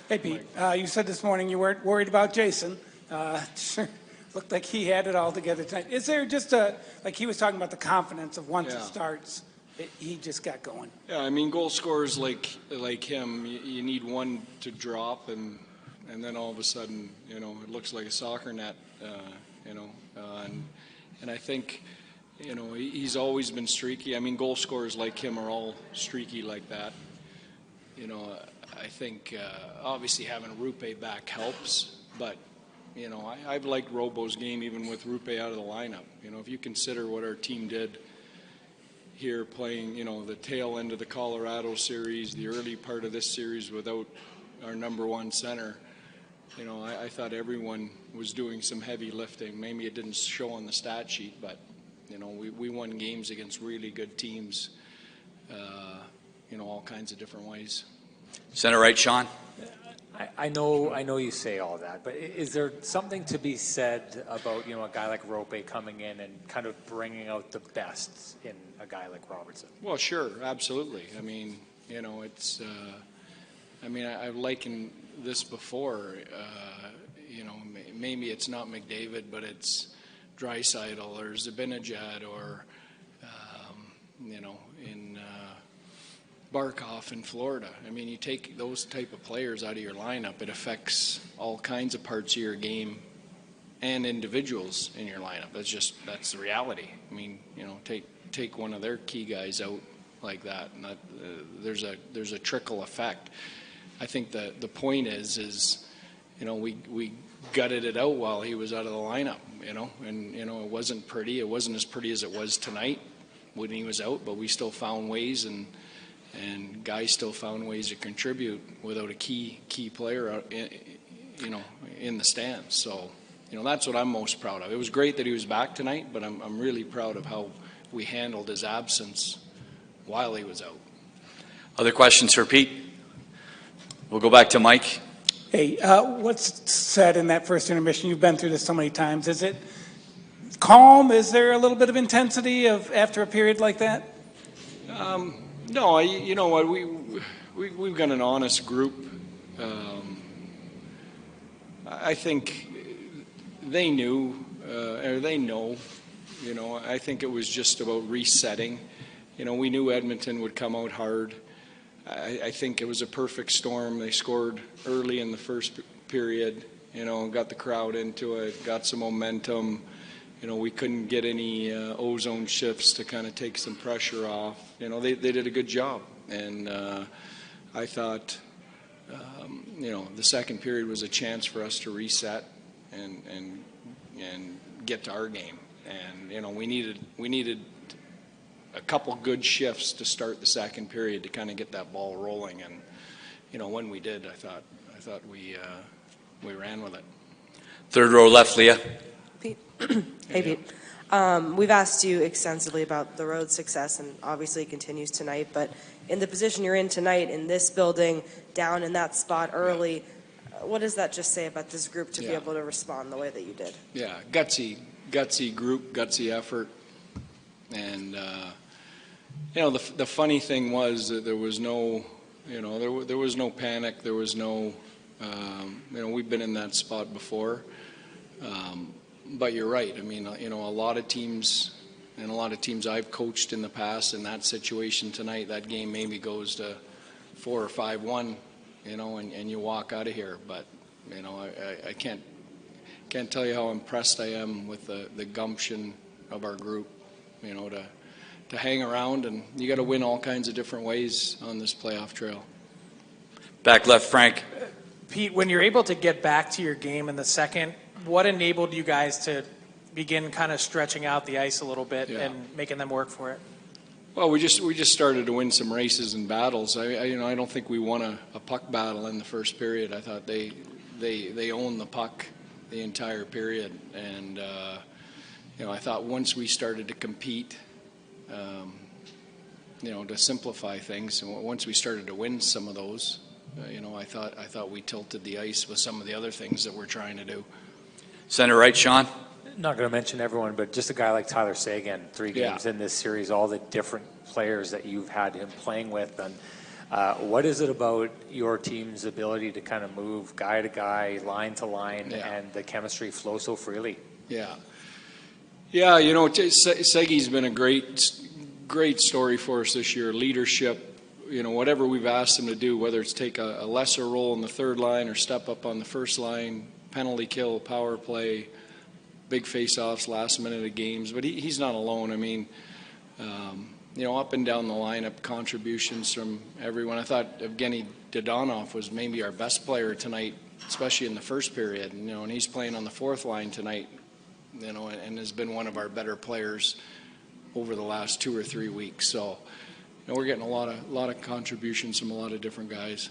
Hey, Pete. You said this morning you weren't worried about Jason. Looked like he had it all together tonight. Is there just like he was talking about the confidence of once it starts, he just got going? Yeah, I mean, goal scorers like him, you need one to drop, and then all of a sudden, it looks like a soccer net, and I think, he's always been streaky. I mean, goal scorers like him are all streaky like that. I think obviously having Roope back helps, but I've liked Robo's game even with Roope out of the lineup. If you consider what our team did here playing, the tail end of the Colorado series, the early part of this series without our number one center, I thought everyone was doing some heavy lifting. Maybe it didn't show on the stat sheet, but, we won games against really good teams, all kinds of different ways. Center right, Sean. I know you say all that, but is there something to be said about a guy like Roope coming in and kind of bringing out the best in a guy like Robertson? Well, sure, absolutely. I mean, it's. I've likened this before. Maybe it's not McDavid, but it's Draisaitl or Zibanejad or in. Barkov in Florida. I mean, you take those type of players out of your lineup, it affects all kinds of parts of your game and individuals in your lineup. That's the reality. I mean, take one of their key guys out like that, and there's a trickle effect. I think the point is we gutted it out while he was out of the lineup, and it wasn't pretty. It wasn't as pretty as it was tonight when he was out, but we still found ways and guys still found ways to contribute without a key player out, in the stands. So, that's what I'm most proud of. It was great that he was back tonight, but I'm really proud of how we handled his absence while he was out. Other questions for Pete? We'll go back to Mike. Hey, what's said in that first intermission? You've been through this so many times. Is it calm? Is there a little bit of intensity after a period like that? No, you know what? We've got an honest group. I think they knew, or they know. I think it was just about resetting. We knew Edmonton would come out hard. I think it was a perfect storm. They scored early in the first period. Got the crowd into it, got some momentum. We couldn't get any ozone shifts to kind of take some pressure off. They did a good job. And I thought, the second period was a chance for us to reset and get to our game. And, we needed a couple good shifts to start the second period to kind of get that ball rolling. And, when we did, I thought we ran with it. Third row left, Leah. Pete. Hey, Pete. We've asked you extensively about the road success, and obviously it continues tonight. But in the position you're in tonight, in this building, down in that spot early, what does that just say about this group to be able to respond the way that you did? Yeah, gutsy group, gutsy effort. And, the funny thing was that there was no, there was no panic. There was no, we've been in that spot before. But you're right. I mean, a lot of teams and a lot of teams I've coached in the past in that situation tonight, that game maybe goes to 4 or 5-1, and you walk out of here. But, I can't tell you how impressed I am with the gumption of our group, to hang around, and you got to win all kinds of different ways on this playoff trail. Back left, Frank. Pete, when you're able to get back to your game in the second, what enabled you guys to begin kind of stretching out the ice a little bit and making them work for it? Well, we just started to win some races and battles. I don't think we won a puck battle in the first period. I thought they owned the puck the entire period, and I thought once we started to compete, to simplify things, and once we started to win some of those, I thought we tilted the ice with some of the other things that we're trying to do. Center right, Sean. Not going to mention everyone, but just a guy like Tyler Seguin, 3 games in this series, all the different players that you've had him playing with, and What is it about your team's ability to kind of move guy to guy, line to line, and the chemistry flow so freely? Yeah. Yeah, you know, Segi's been a great story for us this year. Leadership, you know, whatever we've asked him to do, whether it's take a lesser role in the third line or step up on the first line, penalty kill, power play, big face-offs, last minute of games. But he's not alone. I mean, you know, up and down the lineup, contributions from everyone. I thought Evgeny Dodonov was maybe our best player tonight, especially in the first period. You know, and he's playing on the fourth line tonight, you know, and has been one of our better players over the last 2 or 3 weeks. So, you know, we're getting a lot of contributions from a lot of different guys.